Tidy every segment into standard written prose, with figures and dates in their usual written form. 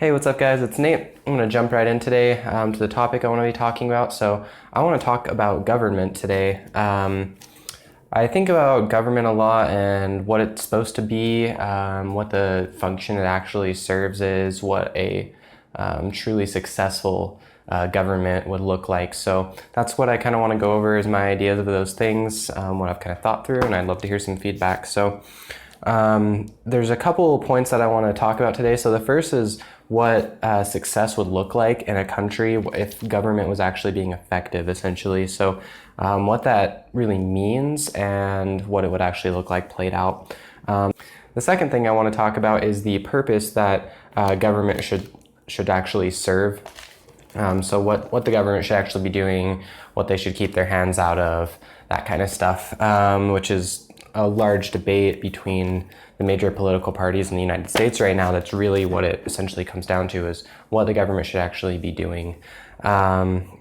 Hey, what's up guys? It's Nate. I'm going to jump right in today to the topic I want to be talking about. So I want to talk about government today. I think about government a lot and what it's supposed to be, what the function it actually serves is, what a truly successful government would look like. So that's what I kind of want to go over is my ideas of those things, what I've kind of thought through, and I'd love to hear some feedback. So there's a couple points that I want to talk about today. So the first is what success would look like in a country if government was actually being effective, essentially. So what that really means and what it would actually look like played out. The second thing I want to talk about is the purpose that government should actually serve. So what the government should actually be doing, what they should keep their hands out of, that kind of stuff, which is a large debate between the major political parties in the United States right now. That's really what it essentially comes down to, is what the government should actually be doing. First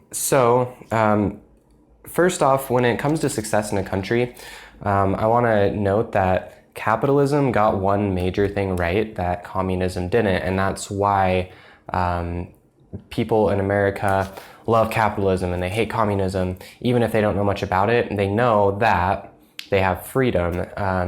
off, when it comes to success in a country, I want to note that capitalism got one major thing right that communism didn't, and that's why people in America love capitalism and they hate communism. Even if they don't know much about it, they know that they have freedom.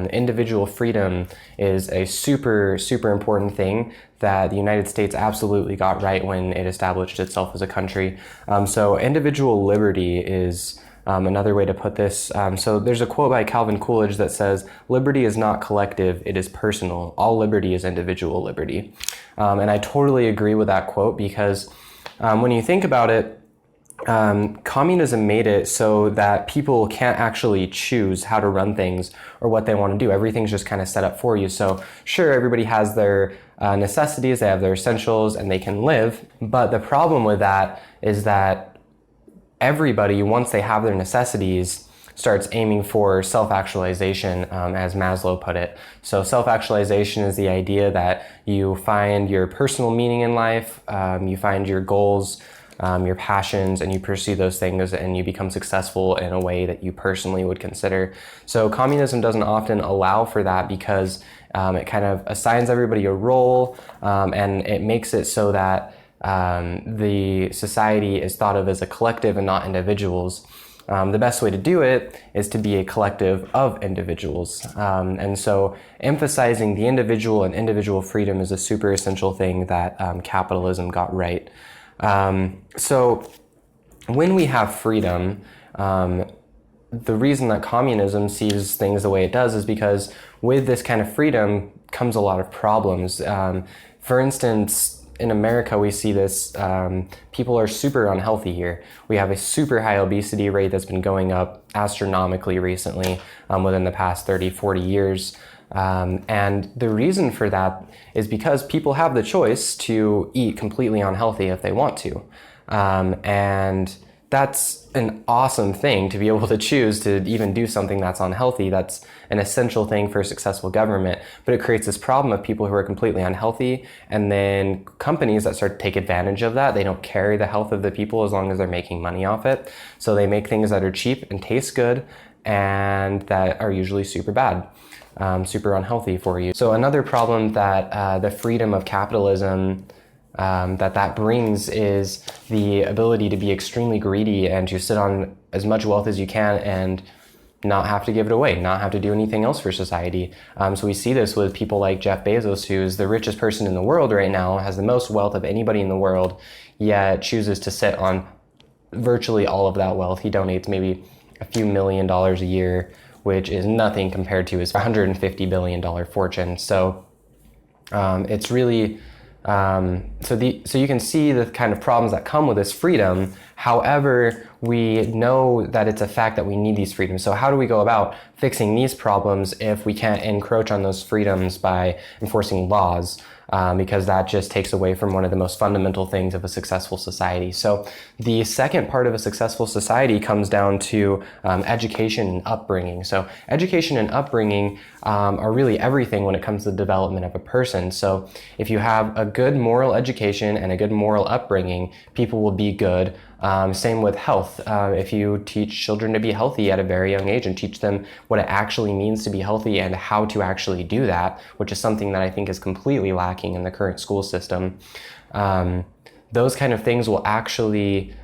Individual freedom is a super, super important thing that the United States absolutely got right when it established itself as a country. So individual liberty is another way to put this. So there's a quote by Calvin Coolidge that says, "Liberty is not collective, it is personal. All liberty is individual liberty." And I totally agree with that quote because when you think about it, communism made it so that people can't actually choose how to run things or what they want to do. Everything's just kind of set up for you. So sure, everybody has their necessities, they have their essentials, and they can live. But the problem with that is that everybody, once they have their necessities, starts aiming for self-actualization, as Maslow put it. So self-actualization is the idea that you find your personal meaning in life, you find your goals, your passions, and you pursue those things and you become successful in a way that you personally would consider. So communism doesn't often allow for that because it kind of assigns everybody a role, and it makes it so that the society is thought of as a collective and not individuals. The best way to do it is to be a collective of individuals. And so emphasizing the individual and individual freedom is a super essential thing that capitalism got right. So when we have freedom, the reason that communism sees things the way it does is because with this kind of freedom comes a lot of problems. For instance, in America, we see this, people are super unhealthy here. We have a super high obesity rate that's been going up astronomically recently, within the past 30, 40 years. And the reason for that is because people have the choice to eat completely unhealthy if they want to. And that's an awesome thing to be able to choose to even do something that's unhealthy. That's an essential thing for a successful government. But it creates this problem of people who are completely unhealthy, and then companies that start to take advantage of that. They don't carry the health of the people as long as they're making money off it. So they make things that are cheap and taste good and that are usually super bad. Super unhealthy for you. So another problem that the freedom of capitalism that brings is the ability to be extremely greedy and to sit on as much wealth as you can and not have to give it away, not have to do anything else for society. So we see this with people like Jeff Bezos, who is the richest person in the world right now, has the most wealth of anybody in the world, yet chooses to sit on virtually all of that wealth. He donates maybe a few $1 million a year, which is nothing compared to his $150 billion fortune. So it's really, so you can see the kind of problems that come with this freedom. However, we know that it's a fact that we need these freedoms. So how do we go about fixing these problems if we can't encroach on those freedoms by enforcing laws? Because that just takes away from one of the most fundamental things of a successful society. So the second part of a successful society comes down to education and upbringing. So education and upbringing are really everything when it comes to the development of a person. So if you have a good moral education and a good moral upbringing, people will be good Same with health. If you teach children to be healthy at a very young age and teach them what it actually means to be healthy and how to actually do that, which is something that I think is completely lacking in the current school system, those kind of things will actually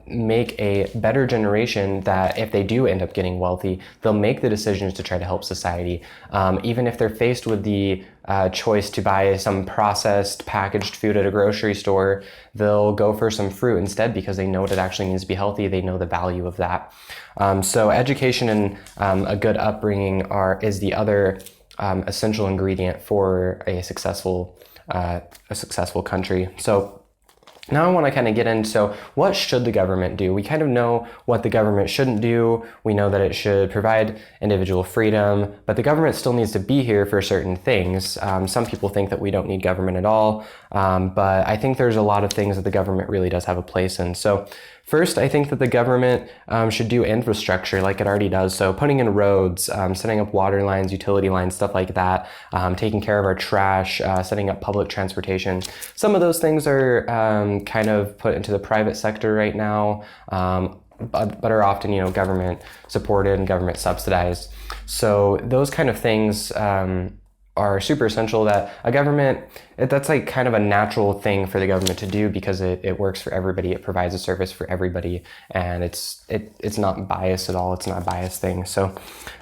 make a better generation that if they do end up getting wealthy, they'll make the decisions to try to help society. Even if they're faced with the choice to buy some processed packaged food at a grocery store, they'll go for some fruit instead because they know what it actually means to be healthy. They know the value of that. So education and a good upbringing is the other essential ingredient for a successful country. So now I want to kind of get into what should the government do? We kind of know what the government shouldn't do. We know that it should provide individual freedom, but the government still needs to be here for certain things. Some people think that we don't need government at all, but I think there's a lot of things that the government really does have a place in. So first, I think that the government should do infrastructure like it already does. So putting in roads, setting up water lines, utility lines, stuff like that, taking care of our trash, setting up public transportation. Some of those things are kind of put into the private sector right now, but are often, government supported and government subsidized. So those kind of things are super essential that that's like kind of a natural thing for the government to do because it works for everybody. It provides a service for everybody, and it's not biased at all. It's not a biased thing. So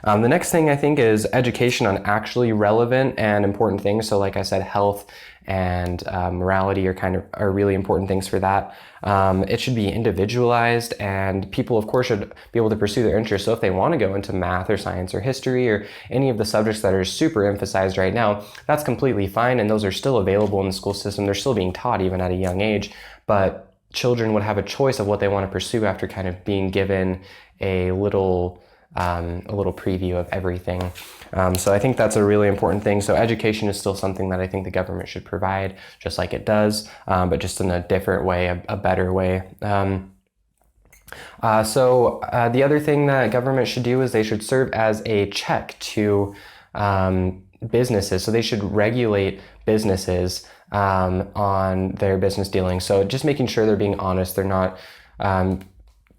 the next thing I think is education on actually relevant and important things. So like I said, health and morality are really important things for that. It should be individualized, and people of course should be able to pursue their interests. So if they want to go into math or science or history or any of the subjects that are super emphasized right now, that's completely fine, and those are still available in the school system. They're still being taught even at a young age, but children would have a choice of what they want to pursue after kind of being given a little preview of everything. So I think that's a really important thing. So education is still something that I think the government should provide, just like it does, but just in a different way, a better way. So the other thing that government should do is they should serve as a check to businesses. So they should regulate businesses on their business dealings. So just making sure they're being honest, they're not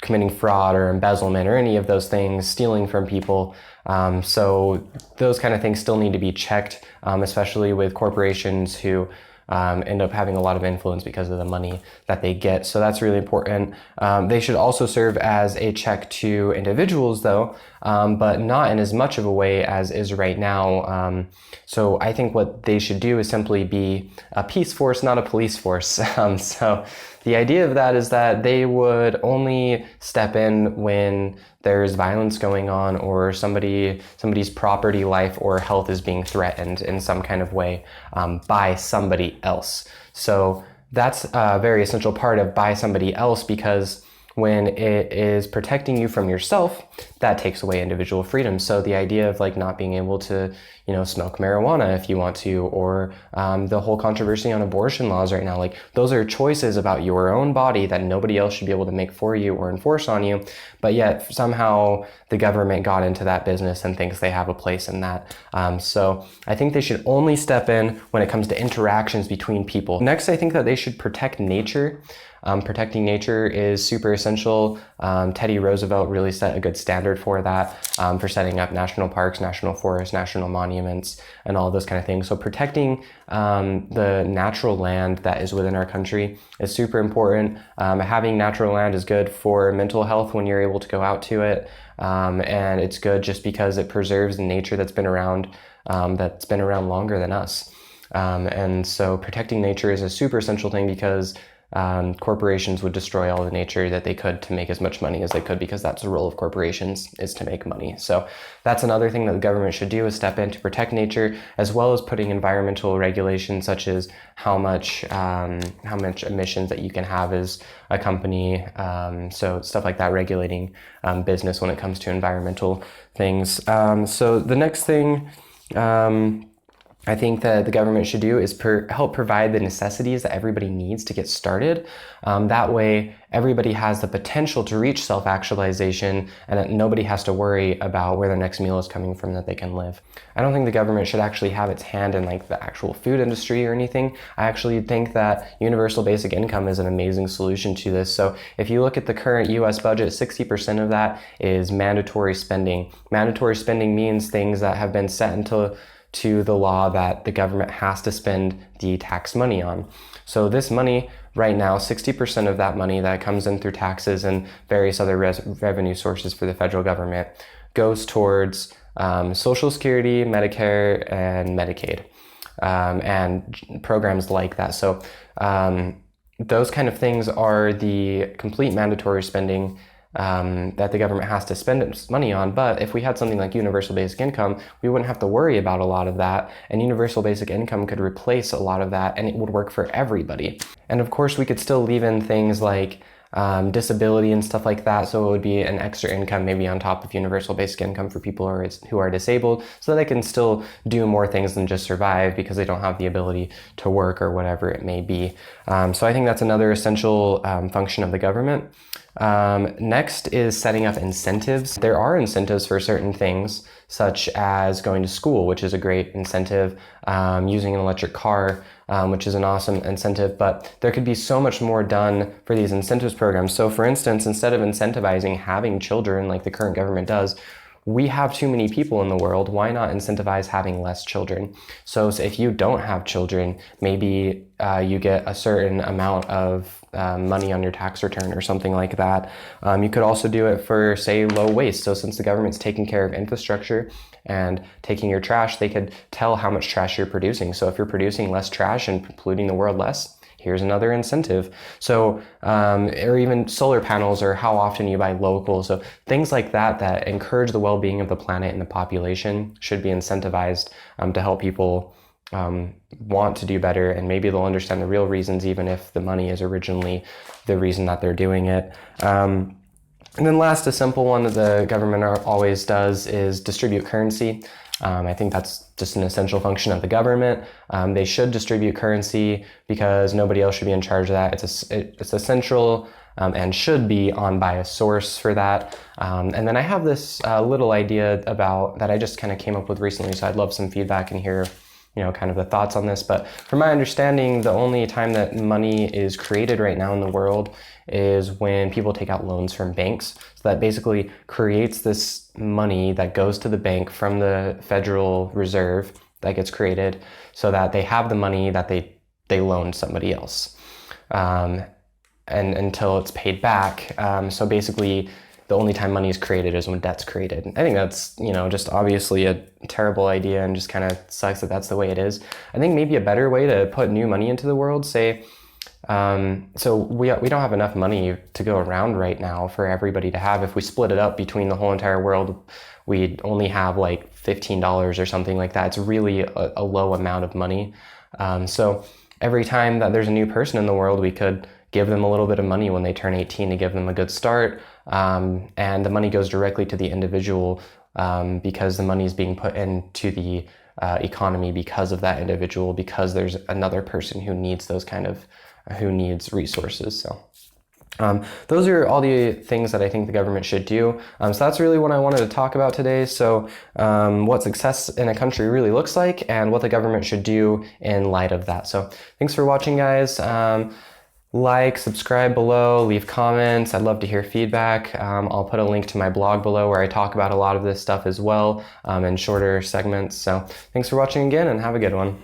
committing fraud or embezzlement or any of those things, stealing from people. So those kind of things still need to be checked, especially with corporations who end up having a lot of influence because of the money that they get. So that's really important. They should also serve as a check to individuals though, but not in as much of a way as is right now. So I think what they should do is simply be a peace force, not a police force. So the idea of that is that they would only step in when there's violence going on or somebody's property, life, or health is being threatened in some kind of way by somebody else. So that's a very essential part of by somebody else, because when it is protecting you from yourself, that takes away individual freedom. So the idea of like not being able to, smoke marijuana if you want to, or the whole controversy on abortion laws right now, like those are choices about your own body that nobody else should be able to make for you or enforce on you. But yet somehow the government got into that business and thinks they have a place in that. So I think they should only step in when it comes to interactions between people. Next, I think that they should protect nature. Protecting nature is super essential. Teddy Roosevelt really set a good standard for that, for setting up national parks, national forests, national monuments, and all those kind of things. So protecting the natural land that is within our country is super important. Having natural land is good for mental health when you're able to go out to it, and it's good just because it preserves the nature that's been around longer than us. And so protecting nature is a super essential thing because corporations would destroy all the nature that they could to make as much money as they could, because that's the role of corporations, is to make money. So that's another thing that the government should do, is step in to protect nature, as well as putting environmental regulations such as how much emissions that you can have as a company. So stuff like that, regulating business when it comes to environmental things. So the next thing I think that the government should do is help provide the necessities that everybody needs to get started. That way, everybody has the potential to reach self-actualization, and that nobody has to worry about where their next meal is coming from, that they can live. I don't think the government should actually have its hand in like the actual food industry or anything. I actually think that universal basic income is an amazing solution to this. So if you look at the current US budget, 60% of that is mandatory spending. Mandatory spending means things that have been set into the law that the government has to spend the tax money on. So this money right now, 60% of that money that comes in through taxes and various other revenue sources for the federal government goes towards Social Security, Medicare, and Medicaid, and programs like that. So those kind of things are the complete mandatory spending that the government has to spend its money on. But if we had something like universal basic income, we wouldn't have to worry about a lot of that, and universal basic income could replace a lot of that, and it would work for everybody. And of course, we could still leave in things like disability and stuff like that, so it would be an extra income maybe on top of universal basic income for people who are disabled, so they can still do more things than just survive because they don't have the ability to work or whatever it may be. So I think that's another essential function of the government. Next is setting up incentives. There are incentives for certain things, such as going to school, which is a great incentive, using an electric car, which is an awesome incentive, but there could be so much more done for these incentives programs. So for instance, instead of incentivizing having children like the current government does, we have too many people in the world. Why not incentivize having less children? So if you don't have children, maybe you get a certain amount of money on your tax return or something like that. You could also do it for, say, low waste. So since the government's taking care of infrastructure and taking your trash, they could tell how much trash you're producing. So if you're producing less trash and polluting the world less, here's another incentive. So, or even solar panels, or how often you buy local. So things like that that encourage the well-being of the planet and the population should be incentivized to help people want to do better, and maybe they'll understand the real reasons, even if the money is originally the reason that they're doing it. And then last, a simple one that the government always does is distribute currency. I think that's just an essential function of the government. They should distribute currency because nobody else should be in charge of that. It's essential and should be on by a source for that. And then I have this little idea about that I just kind of came up with recently, so I'd love some feedback and hear kind of the thoughts on this. But from my understanding, the only time that money is created right now in the world is when people take out loans from banks. So that basically creates this money that goes to the bank from the Federal Reserve that gets created so that they have the money that they loaned somebody else, and until it's paid back. So basically, the only time money is created is when debt's created. I think that's, just obviously a terrible idea and just kind of sucks that that's the way it is. I think maybe a better way to put new money into the world, say, so we don't have enough money to go around right now for everybody to have. If we split it up between the whole entire world, we'd only have like $15 or something like that. It's really a low amount of money. So every time that there's a new person in the world, we could give them a little bit of money when they turn 18 to give them a good start. And the money goes directly to the individual because the money is being put into the economy because of that individual, because there's another person who needs who needs resources. So those are all the things that I think the government should do. So that's really what I wanted to talk about today. So what success in a country really looks like and what the government should do in light of that. So thanks for watching, guys. Like, subscribe below, leave comments. I'd love to hear feedback. I'll put a link to my blog below where I talk about a lot of this stuff as well in shorter segments. So thanks for watching again, and have a good one.